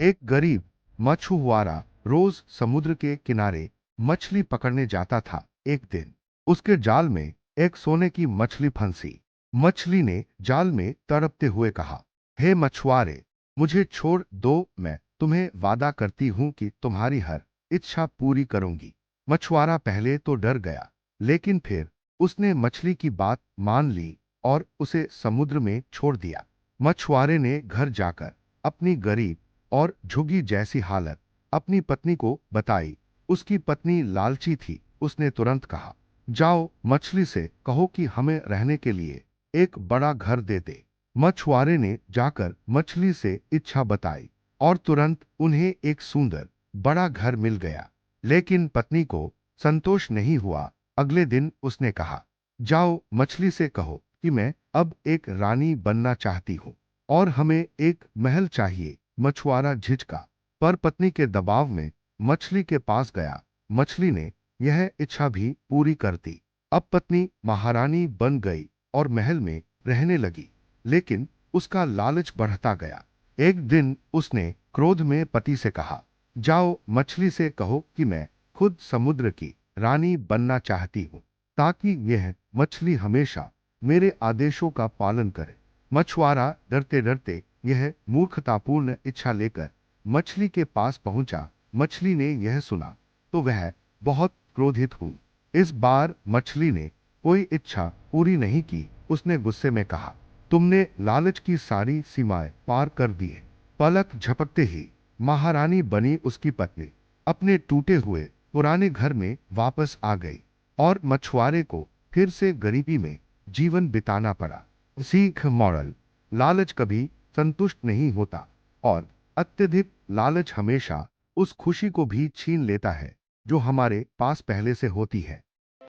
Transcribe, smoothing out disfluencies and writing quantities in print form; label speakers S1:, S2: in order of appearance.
S1: एक गरीब मछुआरा रोज समुद्र के किनारे मछली पकड़ने जाता था। एक दिन उसके जाल में एक सोने की मछली फंसी। मछली ने जाल में तड़पते हुए कहा, हे मछुआरे, मुझे छोड़ दो, मैं तुम्हें वादा करती हूं कि तुम्हारी हर इच्छा पूरी करूंगी। मछुआरा पहले तो डर गया, लेकिन फिर उसने मछली की बात मान ली और उसे समुद्र में छोड़ दिया। मछुआरे ने घर जाकर अपनी गरीब और झुग्गी जैसी हालत अपनी पत्नी को बताई। उसकी पत्नी लालची थी। उसने तुरंत कहा, जाओ मछली से कहो कि हमें रहने के लिए एक बड़ा घर दे दे। मछुआरे ने जाकर मछली से इच्छा बताई और तुरंत उन्हें एक सुंदर बड़ा घर मिल गया। लेकिन पत्नी को संतोष नहीं हुआ। अगले दिन उसने कहा, जाओ मछली से कहो कि मैं अब एक रानी बनना चाहती हूँ और हमें एक महल चाहिए। मछुआरा झिझका, पर पत्नी के दबाव में मछली के पास गया। मछली ने यह इच्छा भी पूरी कर दी। अब पत्नी महारानी बन गई और महल में रहने लगी। लेकिन उसका लालच बढ़ता गया। एक दिन उसने क्रोध में पति से कहा, जाओ मछली से कहो कि मैं खुद समुद्र की रानी बनना चाहती हूँ, ताकि यह मछली हमेशा मेरे आदेशों का पालन करे। मछुआरा डरते डरते यह मूर्खतापूर्ण इच्छा लेकर मछली के पास पहुंचा। मछली ने यह सुना तो वह बहुत क्रोधित हुई। इस बार मछली ने कोई इच्छा पूरी नहीं की। उसने गुस्से में कहा, तुमने लालच की सारी सीमाएं पार कर दी है। पलक झपकते ही महारानी बनी उसकी पत्नी अपने टूटे हुए पुराने घर में वापस आ गई और मछुआरे को फिर से गरीबी में जीवन बिताना पड़ा। सीख मॉरल, लालच कभी संतुष्ट नहीं होता और अत्यधिक लालच हमेशा उस खुशी को भी छीन लेता है जो हमारे पास पहले से होती है।